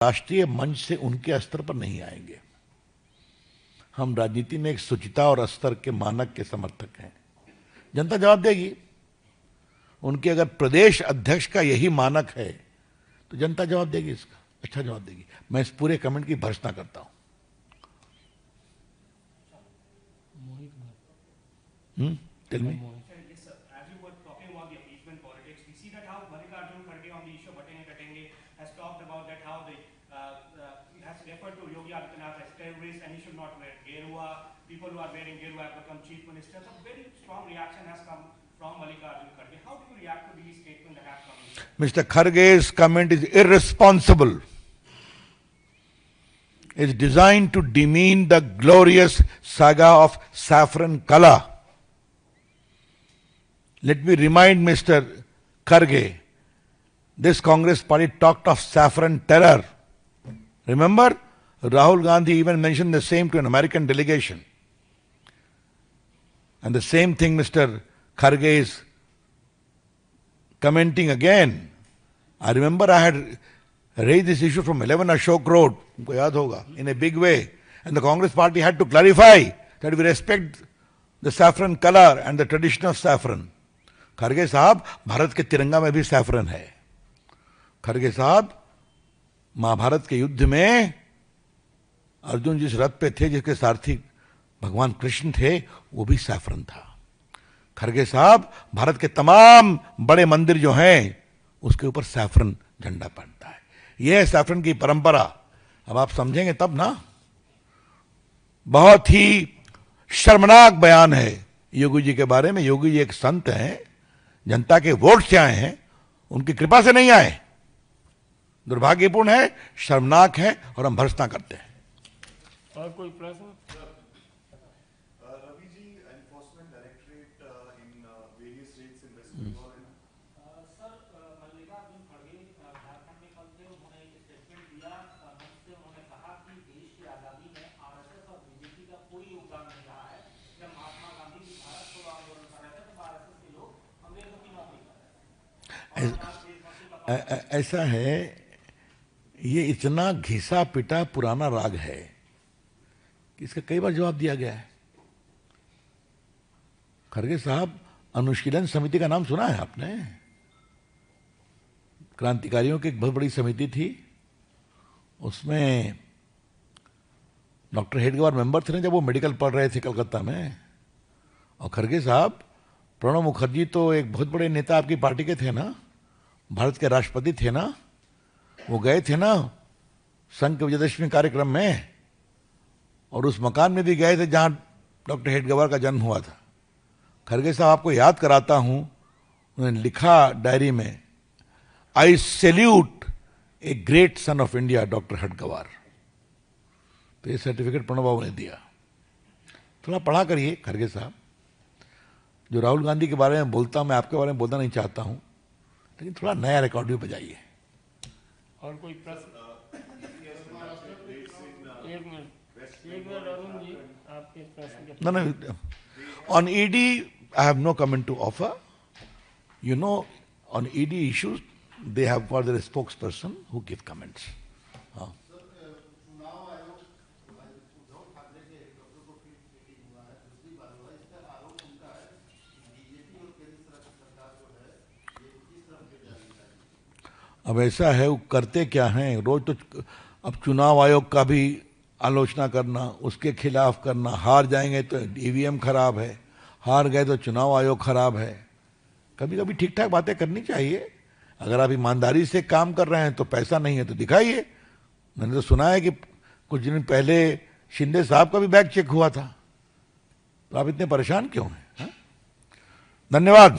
राष्ट्रीय मंच से उनके स्तर पर नहीं आएंगे। हम राजनीति में एक शुचिता और स्तर के मानक के समर्थक हैं। जनता जवाब देगी। उनके अगर प्रदेश अध्यक्ष का यही मानक है तो जनता जवाब देगी, इसका अच्छा जवाब देगी। मैं इस पूरे कमेंट की भर्त्सना करता हूं। Tell me. People who are wearing Geruva have become chief ministers. A very strong reaction has come from Mallikarjun Kharge. How do you react to these statements that have come? Mr. Kharge's comment is irresponsible. It's designed to demean the glorious saga of saffron color. Let me remind Mr. Kharge, this Congress party talked of saffron terror. Remember? Rahul Gandhi even mentioned the same to an American delegation. And the same thing Mr. Kharge is commenting again. I remember I had raised this issue from 11 Ashok Road, in a big way. And the Congress party had to clarify that we respect the saffron color and the tradition of saffron. Kharge साहब, भारत के तिरंगा में भी saffron है। खरगे साहब, महाभारत के युद्ध में अर्जुन जिस रथ पे थे, जिसके सारथी भगवान कृष्ण थे, वो भी सैफरन था। खरगे साहब, भारत के तमाम बड़े मंदिर जो हैं उसके ऊपर सैफरन झंडा पड़ता है। यह है सैफरन की परंपरा। अब आप समझेंगे तब ना। बहुत ही शर्मनाक बयान है योगी जी के बारे में। योगी जी एक संत हैं, जनता के वोट से आए हैं, उनकी कृपा से नहीं आए। दुर्भाग्यपूर्ण है, शर्मनाक है और हम भर्त्सना करते हैं। और कोई प्रश्न? Ravi ji, enforcement directorate in various states in West Bengal sir, Mallikarjun खड़गे झारखंड में कल थे, उन्होंने एक स्टेटमेंट दिया। मंच से उन्होंने कहा कि देश की आजादी में आरएसएस और बीजेपी का कोई योगदान नहीं रहा है। जब महात्मा गांधी जी भारत छोड़ो आंदोलन कर रहे थे तो आरएसएस के लोग अंग्रेजों की नौकरी कर रहे थे। ऐसा है, ये इतना घिसा पिटा पुराना राग है कि इसका कई बार जवाब दिया गया है। खरगे साहब, अनुशीलन समिति का नाम सुना है आपने? क्रांतिकारियों की एक बहुत बड़ी समिति थी, उसमें डॉक्टर हेडगेवार मेंबर थे ना, जब वो मेडिकल पढ़ रहे थे कलकत्ता में। और खरगे साहब, प्रणब मुखर्जी तो एक बहुत बड़े नेता आपकी पार्टी के थे ना, भारत के राष्ट्रपति थे ना, वो गए थे ना संघ के विजयदशमी कार्यक्रम में, और उस मकान में भी गए थे जहां डॉक्टर हेडगेवार का जन्म हुआ था। खरगे साहब, आपको याद कराता हूं, उन्होंने लिखा डायरी में, आई salute a great son of India doctor Hedgewar. तो ये सर्टिफिकेट प्रणब बाबू ने दिया। थोड़ा पढ़ा करिए खरगे साहब। जो राहुल गांधी के बारे में बोलता हूं, मैं आपके बारे में बोलना नहीं चाहता हूं, लेकिन थोड़ा नया रिकॉर्ड भी बजाइए। और कोई प्रश्न? एक मिनट अरुण जी, आपके प्रश्न के। No. On ED, I have no comment to offer. You know, on ED issues, they have got their spokesperson who give comments. अब ऐसा है, वो करते क्या हैं रोज तो। अब चुनाव आयोग का भी आलोचना करना, उसके खिलाफ करना, हार जाएंगे तो ईवीएम खराब है, हार गए तो चुनाव आयोग खराब है। कभी कभी ठीक ठाक बातें करनी चाहिए। अगर आप ईमानदारी से काम कर रहे हैं तो पैसा नहीं है तो दिखाइए। मैंने तो सुना है कि कुछ दिन पहले शिंदे साहब का भी बैग चेक हुआ था। तो आप इतने परेशान क्यों हैं? धन्यवाद।